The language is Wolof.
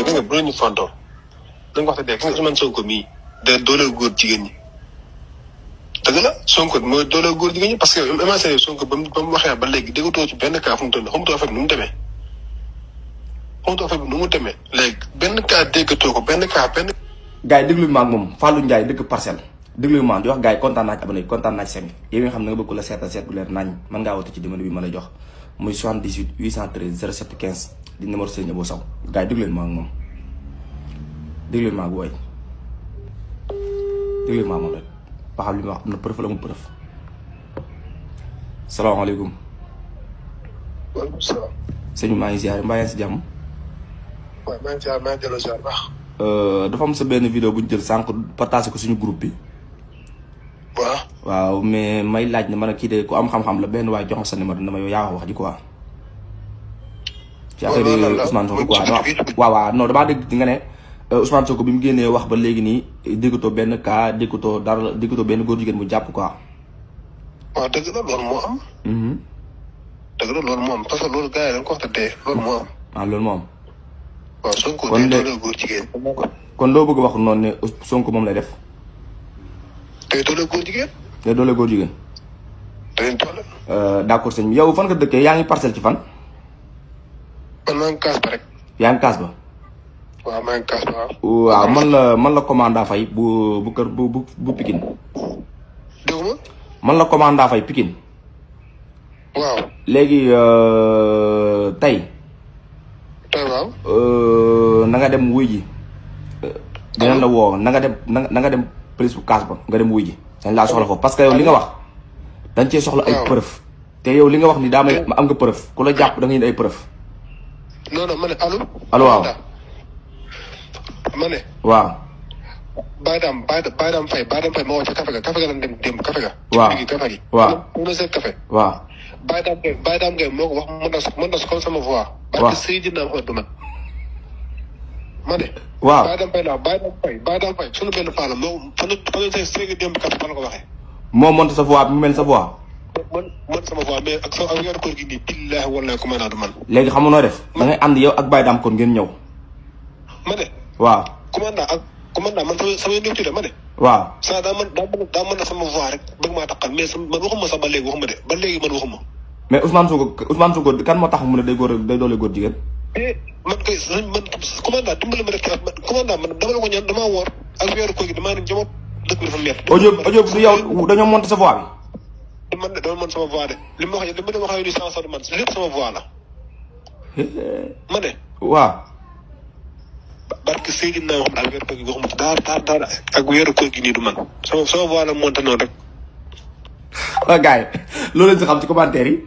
gis nga bu leen ñu fontoo dañ ko wax te dee gis nga Ousmane Sonko mii de dooleel góor jigéen ñi dëgg la Sonko mooy dooleel góor jigéen ñi parce que imagine Sonko ba mu waxee ba léegi déggatoo ci benn cas fu mu toll xamutu affaire bi nu mu demee xamutu affaire bi nu mu demee léegi benn cas déggatoo ko benn cas benn. gars yi déglu ma ak moom Fallou Ndiaye dëkk Parcelles déglu ma di wax gars yi kontaan naa ci abonné yi kontaan naa ci seen yow nga xam ne nga bëgg la seetal seet bu leer nañ mën ngaa woote ci numéro bi ma lay jox muy 78 813 07 15 di numéro Serigne Abo Sow gars yi déglu ma ak moom déglu ma ak wooy déglu ma ak moom rek ba xam li ma wax am na preuve la mu preuve salaamaaleykum. waaleykum salaam. sëñ bi maa ngi ziar mbaa yaa ngi si jàmm. waaw maa ngi ziar maa ngi delloo ziar baax. dafa am sa benn vidéo bu ñu jël sànq partagé ko suñu groupe bi. waaw mais may laaj ne man a kii de ku am xam-xam la benn waaye jox ma sa numéro dama yow yaa wax ji quoi. ci affaire yi Ousmane Sonko quoi waaw non damaa dégg nga ne Ousmane Sonko bi mu génnee wax ba léegi nii déggatoo benn cas déggatoo dara déggatoo benn góor jigéen mu jàpp quoi. waaw dëgg la loolu moo am. dëgg la loolu moo am parce que loolu gars yi dañ ko wax te dee loolu moo am. ah loolu moo am. waaw Sonko day doole góor jigéen. kon loo bëgg wax noonu ne Sonko moom lay def. day doole góor jigéen. day doole góor jigéen. day doole. d'accord sëñ bi yow fan nga dëkkee yaa ngi Parcelles ci fan. man maa ngi kaas ba rek. yaa ngi kaas ba. waaw maa ngi kaas ba waaw. waaw man la commanda Faye bu kër bu Pikine. dégg nga. man la commanda Faye Pikine. waaw. léegi tey. tey waaw. na nga dem wuy ji. dinañ la woo na nga dem na nga dem police bu kaas ba nga dem wuy ji. dañ laa soxla foofu parce que yow li nga wax. dañ cee soxla ay preuve te yow li nga wax ni daa may am nga preuve ku la jàpp da nga indi ay preuve. non non ma ne allo. allo waaw. ma ne. waaw. Baadaam Faye ma woo ca kafe ga lan dem kafe ga. waaw ci kafe gi. waaw mu ne seen kafe. waaw. Baadaam Gueye moo ko wax mën na comme sama voix. waaw parce que Seydina Mohamed man. ma ne. waaw Baadaam Faye sunu benn faala moo fan la Seydou démb kafe fan la ko waxee. moo monté sa voix mu mel sa voix. man sama voix mais ak weeru koor gi nii billaahi wallaahi ku ma naa du man. léegi xam nga noo def. da ngay ànd yow ak Baye Dame kon ngeen ñëw. ma ne. waaw. commandant man sama néew tuuti ma ne. waaw. saa daa mën na sama voix rek bëgg maa taxal mais man waxuma sax ba léegi waxuma de ba léegi man waxuma. mais Ousmane Sonko kan moo tax mu ne day doole góor jigéen. man kay commandant dimbali ma rek commandant man dama la ko ñaan damaa woor ak weeru koor gi damaa ne njaboot dëkk bi dafa métti. audio du yow dañoo monté sa voix bi. man de dama mën sama voix de li ma wax li ma doon wax yow nii sans man lépp sama voix la. ma ne. waaw. barke Seydina Mohamed ak weeru koor gi waxuma daara ak weeru koor gi nii du man sama voix la monté noonu rek. waaw gars yi loolu lañ si xam ci commentaire yi.